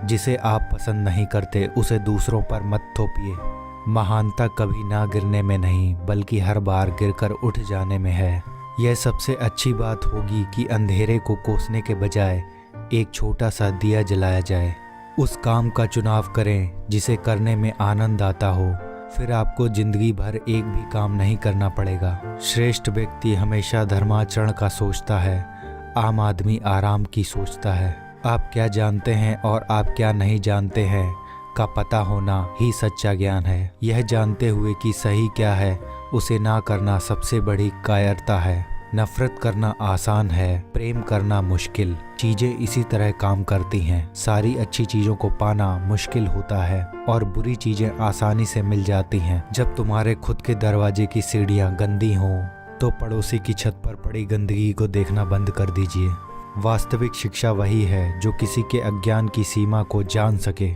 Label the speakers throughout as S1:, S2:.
S1: जिसे आप पसंद नहीं करते उसे दूसरों पर मत थोपिए। महानता कभी ना गिरने में नहीं बल्कि हर बार गिरकर उठ जाने में है। यह सबसे अच्छी बात होगी कि अंधेरे को कोसने के बजाय एक छोटा सा दिया जलाया जाए। उस काम का चुनाव करें जिसे करने में आनंद आता हो, फिर आपको जिंदगी भर एक भी काम नहीं करना पड़ेगा। श्रेष्ठ व्यक्ति हमेशा धर्माचरण का सोचता है, आम आदमी आराम की सोचता है। आप क्या जानते हैं और आप क्या नहीं जानते हैं का पता होना ही सच्चा ज्ञान है। यह जानते हुए कि सही क्या है उसे ना करना सबसे बड़ी कायरता है। नफरत करना आसान है, प्रेम करना मुश्किल। चीजें इसी तरह काम करती हैं। सारी अच्छी चीजों को पाना मुश्किल होता है और बुरी चीजें आसानी से मिल जाती हैं। जब तुम्हारे खुद के दरवाजे की सीढ़ियां गंदी हों तो पड़ोसी की छत पर पड़ी गंदगी को देखना बंद कर दीजिए। वास्तविक शिक्षा वही है जो किसी के अज्ञान की सीमा को जान सके।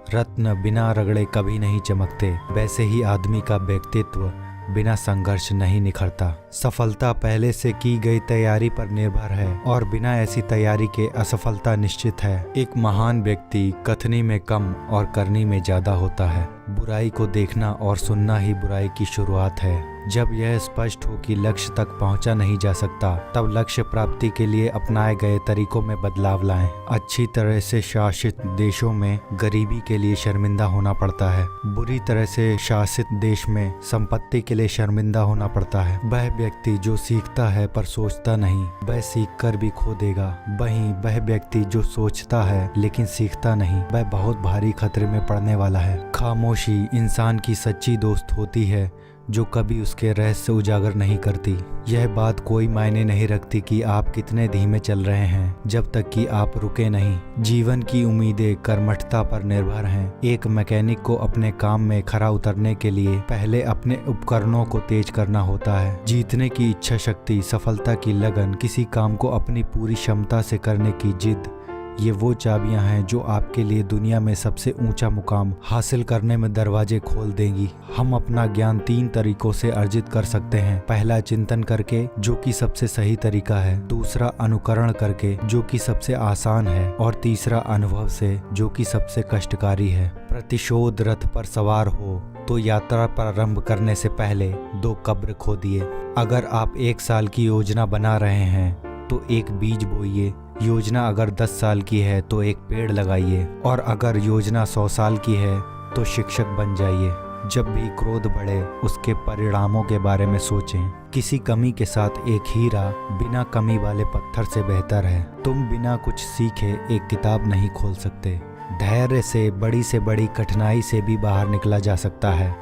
S1: रत्न बिना रगड़े कभी नहीं चमकते, वैसे ही आदमी का व्यक्तित्व बिना संघर्ष नहीं निखरता। सफलता पहले से की गई तैयारी पर निर्भर है और बिना ऐसी तैयारी के असफलता निश्चित है। एक महान व्यक्ति कथनी में कम और करनी में ज्यादा होता है। बुराई को देखना और सुनना ही बुराई की शुरुआत है। जब यह स्पष्ट हो कि लक्ष्य तक पहुंचा नहीं जा सकता, तब लक्ष्य प्राप्ति के लिए अपनाए गए तरीकों में बदलाव लाएं। अच्छी तरह से शासित देशों में गरीबी के लिए शर्मिंदा होना पड़ता है। बुरी तरह से शासित देश में संपत्ति के लिए शर्मिंदा होना पड़ता है। वह व्यक्ति जो सीखता है पर सोचता नहीं, वह सीख कर भी खो देगा। वहीं वह व्यक्ति जो सोचता है लेकिन सीखता नहीं, वह बहुत भारी खतरे में पड़ने वाला है। खामोशी इंसान की सच्ची दोस्त होती है जो कभी उसके रहस्य उजागर नहीं करती। यह बात कोई मायने नहीं रखती कि आप कितने धीमे चल रहे हैं, जब तक कि आप रुके नहीं। जीवन की उम्मीदें कर्मठता पर निर्भर हैं। एक मैकेनिक को अपने काम में खरा उतरने के लिए पहले अपने उपकरणों को तेज करना होता है। जीतने की इच्छा शक्ति, सफलता की लगन, किसी काम को अपनी पूरी क्षमता से करने की जिद, ये वो चाबियां हैं जो आपके लिए दुनिया में सबसे ऊंचा मुकाम हासिल करने में दरवाजे खोल देंगी। हम अपना ज्ञान 3 तरीकों से अर्जित कर सकते हैं। पहला, चिंतन करके, जो कि सबसे सही तरीका है। दूसरा, अनुकरण करके, जो कि सबसे आसान है। और तीसरा, अनुभव से, जो कि सबसे कष्टकारी है। प्रतिशोध रथ पर सवार हो तो यात्रा प्रारंभ करने से पहले 2 कब्र खोदिए। अगर आप 1 साल की योजना बना रहे हैं तो एक बीज बोइए। योजना अगर 10 साल की है तो एक पेड़ लगाइए। और अगर योजना 100 साल की है तो शिक्षक बन जाइए। जब भी क्रोध बढ़े उसके परिणामों के बारे में सोचें। किसी कमी के साथ एक हीरा बिना कमी वाले पत्थर से बेहतर है। तुम बिना कुछ सीखे एक किताब नहीं खोल सकते। धैर्य से बड़ी कठिनाई से भी बाहर निकला जा सकता है।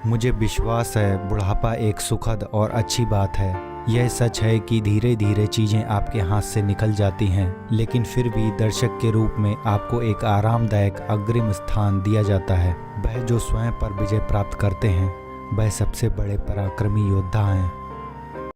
S1: मुझे विश्वास है बुढ़ापा एक सुखद और अच्छी बात है। यह सच है कि धीरे धीरे चीजें आपके हाथ से निकल जाती हैं, लेकिन फिर भी दर्शक के रूप में आपको एक आरामदायक अग्रिम स्थान दिया जाता है। वह जो स्वयं पर विजय प्राप्त करते हैं वह सबसे बड़े पराक्रमी योद्धा हैं।